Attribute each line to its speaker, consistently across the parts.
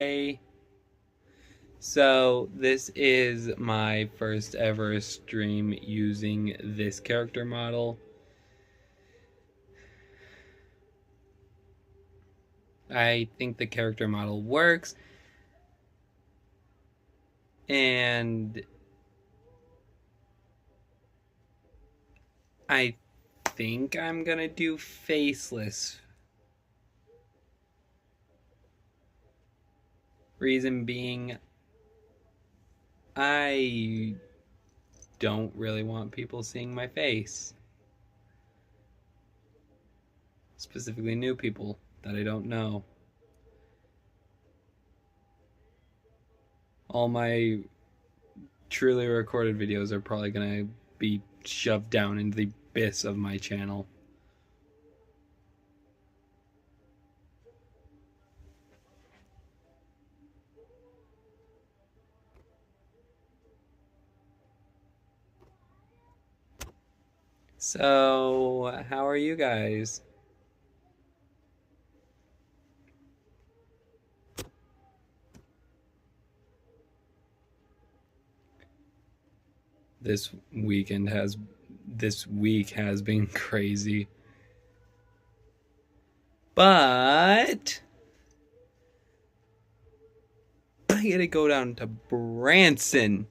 Speaker 1: Hey, so this is my first ever stream using this character model. I think the character model works, and I think I'm gonna do faceless. Reason being, I don't really want people seeing my face. Specifically new people that I don't know. All my truly recorded videos are probably gonna be shoved down into the abyss of my channel. So, how are you guys? This week has been crazy. But I gotta go down to Branson.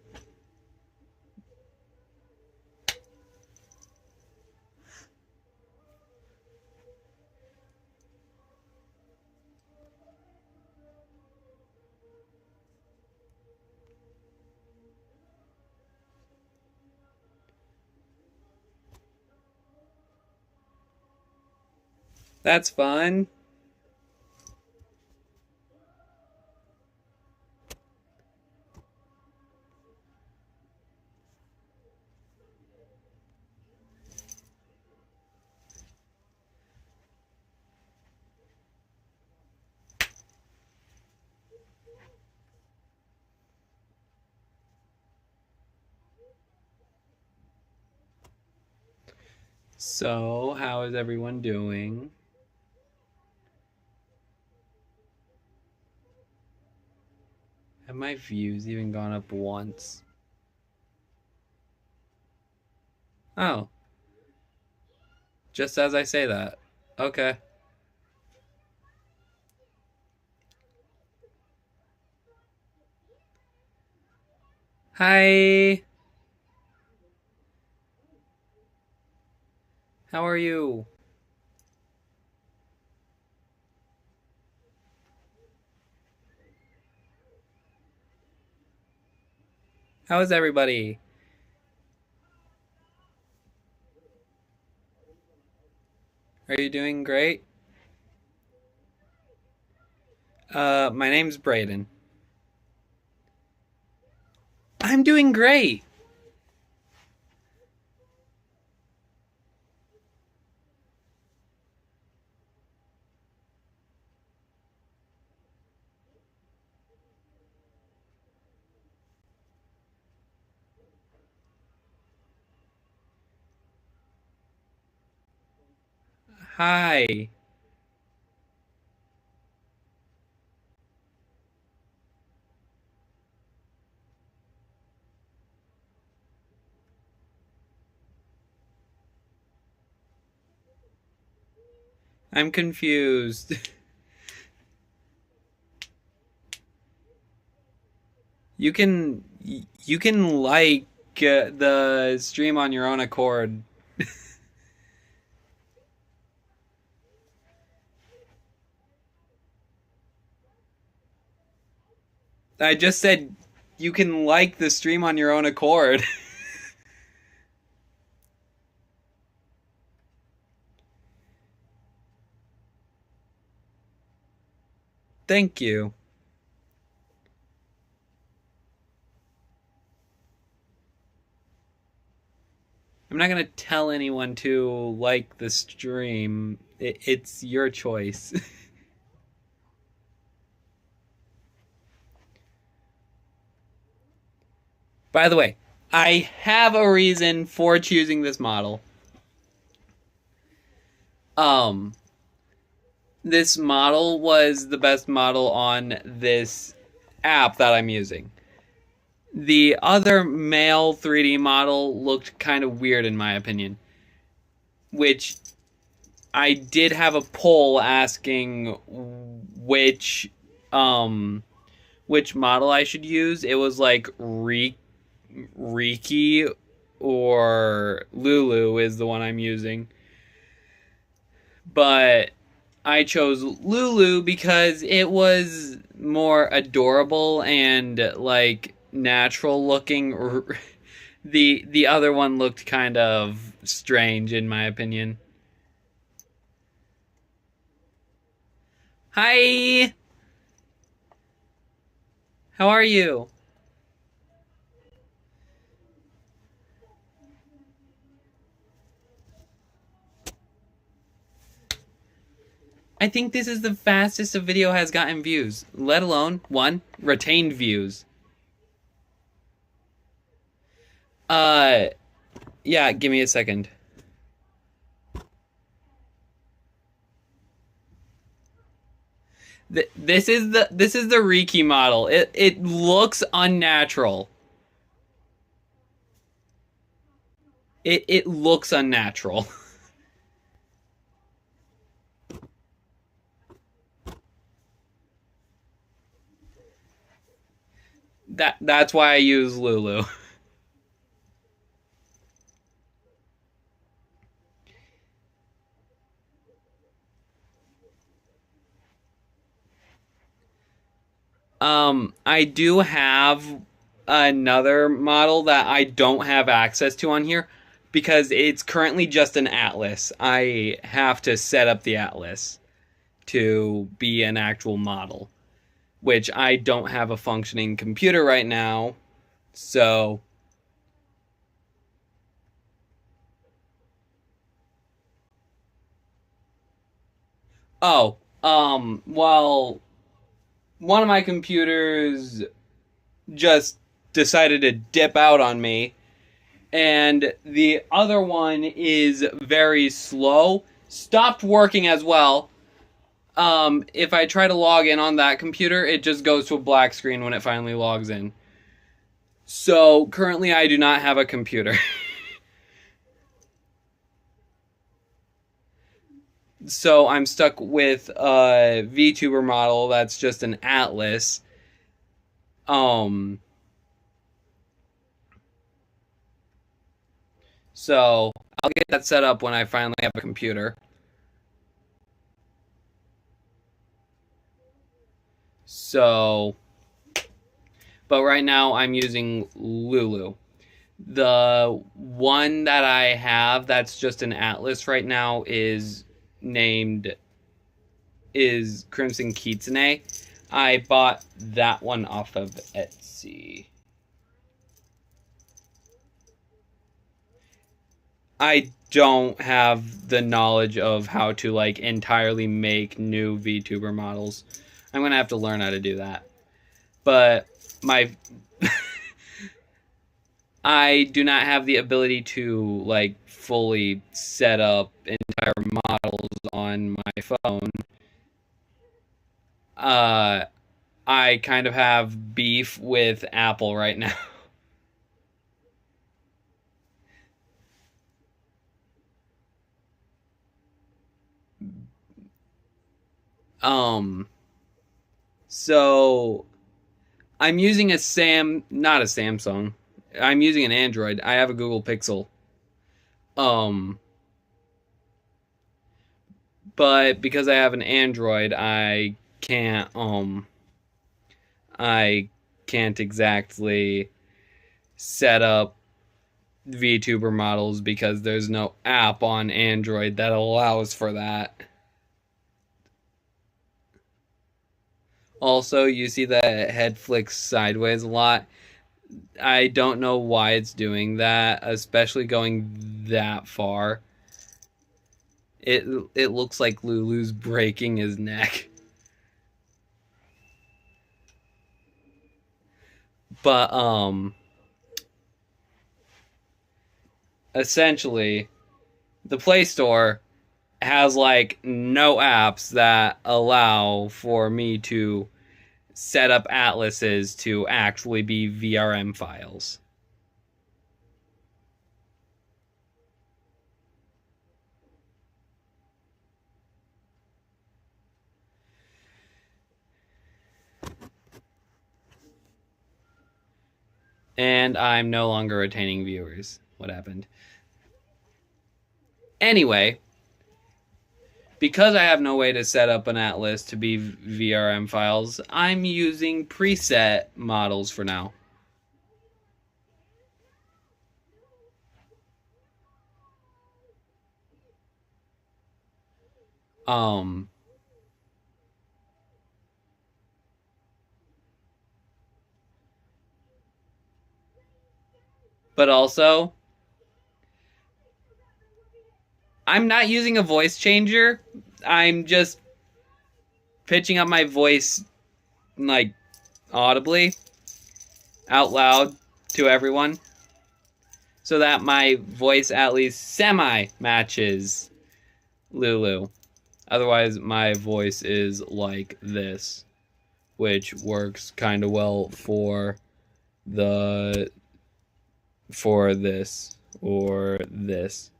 Speaker 1: That's fun. So, how is everyone doing? Have my views even gone up once? Oh, just as I say that. Okay. Hi. How are you? How is everybody? Are you doing great? My name's Brayden. I'm doing great. Hi. I'm confused. You can like the stream on your own accord. I just said you can like the stream on your own accord. Thank you. I'm not gonna tell anyone to like the stream. It's your choice. By the way, I have a reason for choosing this model. Um, This model was the best model on this app that I'm using. The other male 3D model looked kind of weird in my opinion, which I did have a poll asking which model I should use. It was like Riki or Lulu is the one I'm using. But I chose Lulu because it was more adorable and like natural looking. The other one looked kind of strange in my opinion. Hi. How are you? I think this is the fastest a video has gotten views, let alone one retained views. Yeah, give me a second. This is the Riki model. It looks unnatural. It looks unnatural. That's why I use Lulu. I do have another model that I don't have access to on here because it's currently just an atlas. I have to set up the atlas to be an actual model, which I don't have a functioning computer right now. So, oh, well, one of my computers just decided to dip out on me, and the other one is very slow, stopped working as well. If I try to log in on that computer, it just goes to a black screen when it finally logs in. So currently I do not have a computer. So I'm stuck with a VTuber model that's just an atlas. So I'll get that set up when I finally have a computer. So, but right now I'm using Lulu. The one that I have that's just an atlas right now is Crimson Kitsune. I bought that one off of Etsy. I don't have the knowledge of how to like entirely make new VTuber models. I'm gonna have to learn how to do that. But my I do not have the ability to like fully set up entire models on my phone. Uh I kind of have beef with Apple right now. um so I'm using not a Samsung. I'm using an Android. I have a Google Pixel. Um, but because I have an Android, I can't exactly set up VTuber models because there's no app on Android that allows for that. Also, you see that head flicks sideways a lot. I don't know why it's doing that, especially going that far. It looks like Lulu's breaking his neck. But essentially the Play Store has like no apps that allow for me to set up atlases to actually be VRM files. And I'm no longer retaining viewers. What happened? Anyway, because I have no way to set up an atlas to be VRM files, I'm using preset models for now. But also, I'm not using a voice changer. I'm just pitching up my voice, like, audibly, out loud to everyone, so that my voice at least semi-matches Lulu. Otherwise, my voice is like this, which works kind of well for this or this.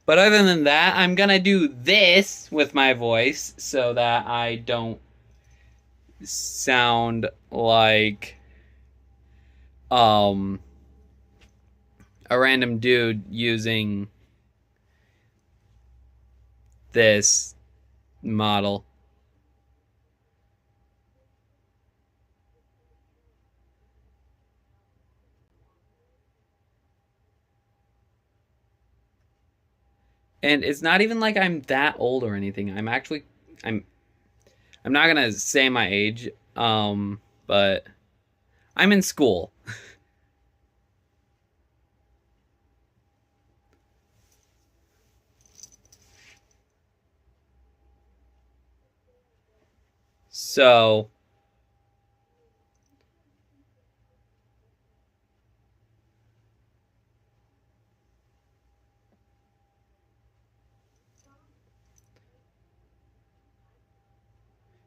Speaker 1: But other than that, I'm gonna do this with my voice so that I don't sound like a random dude using this model. And it's not even like I'm that old or anything. I'm not gonna say my age, but I'm in school. So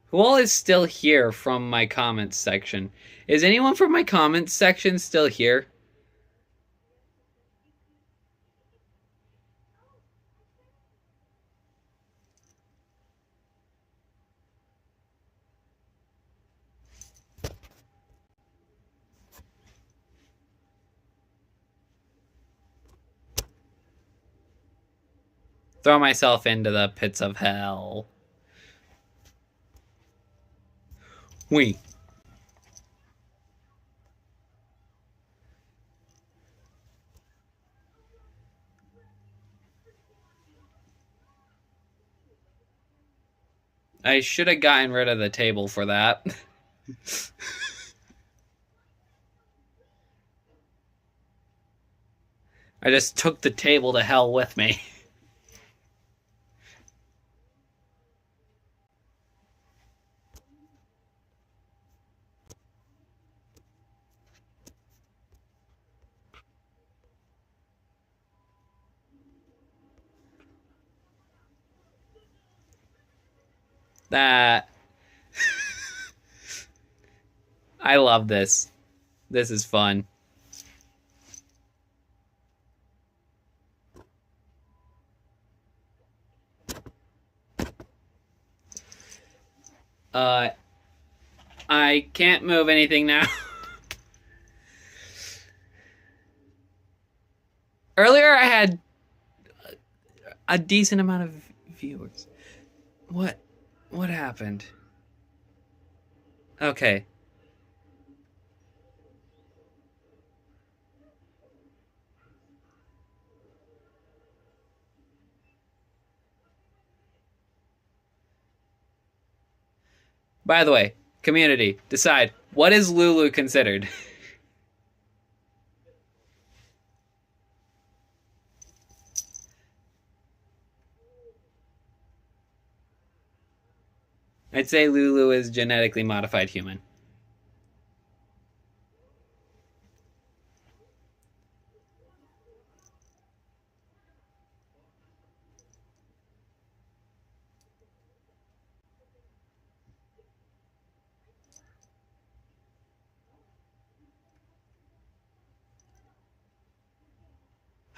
Speaker 1: who all is still here from my comments section? Is anyone from my comments section still here? Throw myself into the pits of hell. We. I should have gotten rid of the table for that. I just took the table to hell with me. That. I love this. This is fun. I can't move anything now. Earlier I had a decent amount of viewers. What happened? Okay. By the way, community, decide, what is Lulu considered? I'd say Lulu is genetically modified human.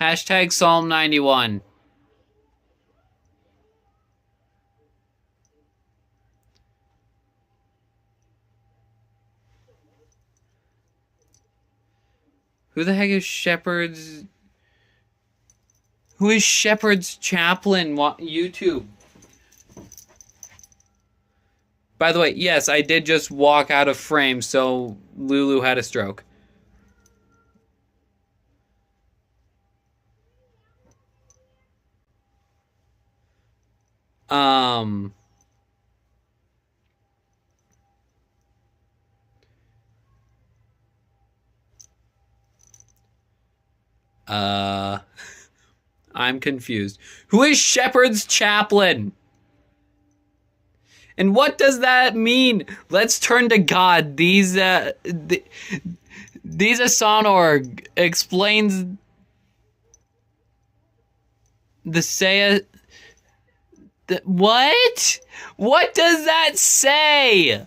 Speaker 1: Hashtag Psalm 91. Who the heck is Shepherd's... Who is Shepherd's Chaplain? YouTube. By the way, yes, I did just walk out of frame, so Lulu had a stroke. I'm confused. Who is Shepherd's Chaplain? And what does that mean? Let's turn to God. These Sonorg explains the say. What? What does that say?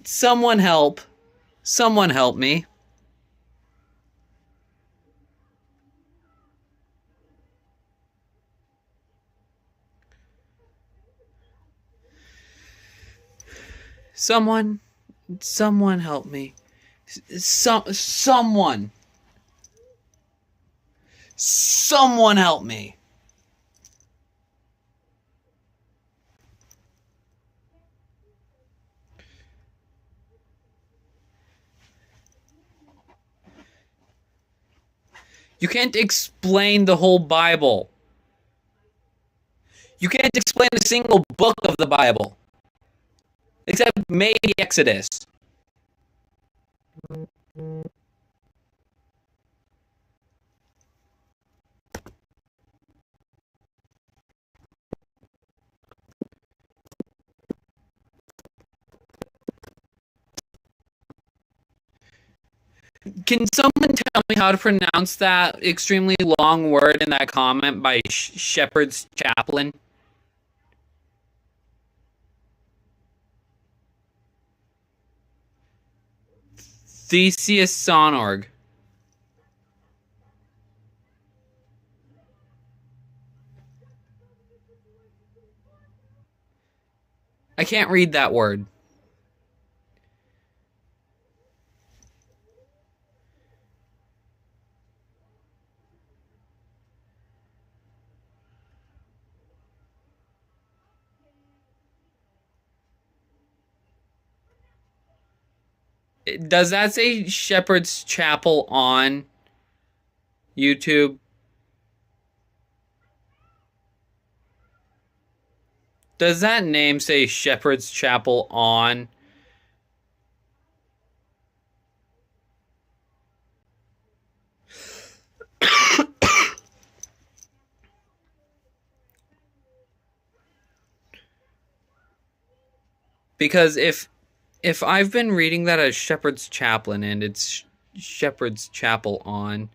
Speaker 1: Someone help? Someone help me. Someone help me. Someone help me. You can't explain the whole Bible. You can't explain a single book of the Bible. Except maybe Exodus. Can someone tell me how to pronounce that extremely long word in that comment by Shepherd's Chaplain? Theseus Sonorg. I can't read that word. Does that say Shepherd's Chapel on YouTube? Does that name say Shepherd's Chapel on? Because if I've been reading that as Shepherd's Chaplain and it's Shepherd's Chapel on,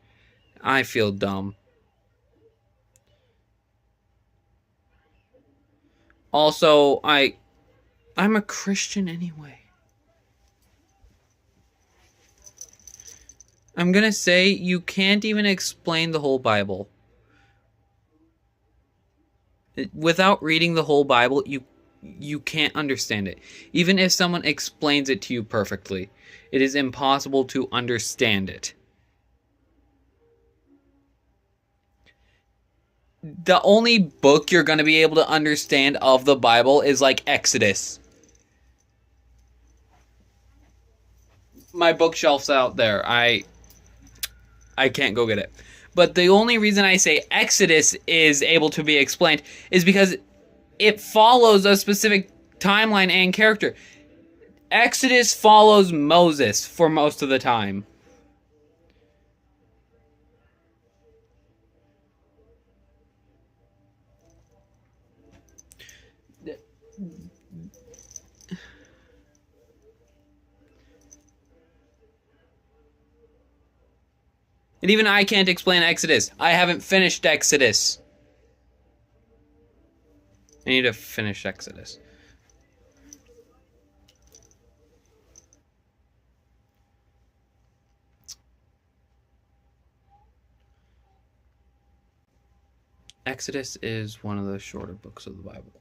Speaker 1: I feel dumb. Also, I'm a Christian anyway. I'm gonna say you can't even explain the whole Bible. Without reading the whole Bible, you can't understand it. Even if someone explains it to you perfectly, it is impossible to understand it. The only book you're going to be able to understand of the Bible is like Exodus. My bookshelf's out there. I can't go get it. But the only reason I say Exodus is able to be explained is because it follows a specific timeline and character. Exodus follows Moses for most of the time. And even I can't explain Exodus. I haven't finished Exodus. I need to finish Exodus. Exodus is one of the shorter books of the Bible.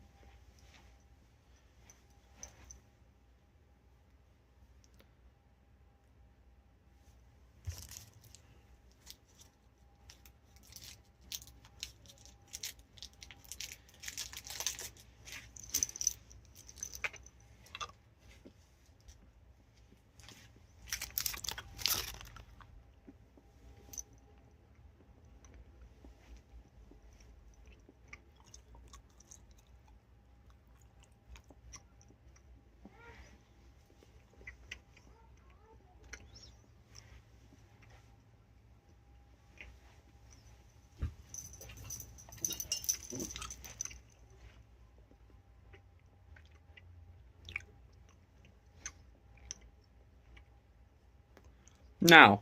Speaker 1: Now,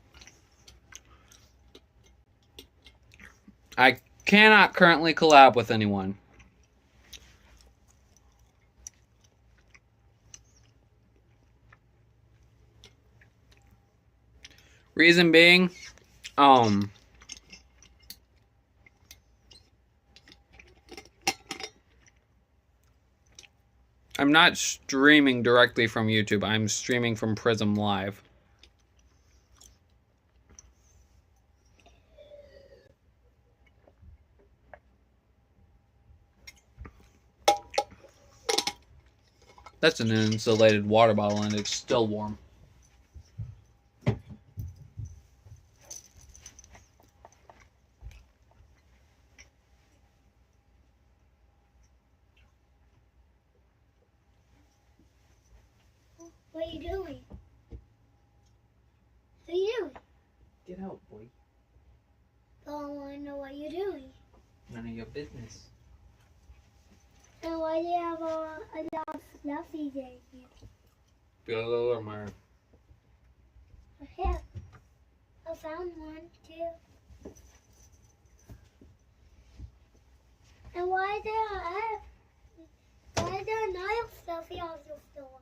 Speaker 1: I cannot currently collab with anyone. Reason being, I'm not streaming directly from YouTube. I'm streaming from Prism Live. That's an insulated water bottle and it's still warm.
Speaker 2: What are you doing? What are you doing?
Speaker 1: Get out, boy.
Speaker 2: I don't want to know what you're doing.
Speaker 1: None of your business.
Speaker 2: And why do you have a lot of fluffies in here?
Speaker 1: Feel a little more.
Speaker 2: Here, I found one too. And why there not a fluffy on the floor?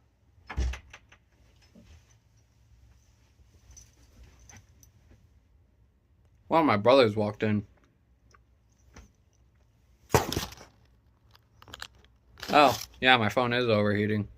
Speaker 1: One of my brothers walked in. Oh, yeah, my phone is overheating.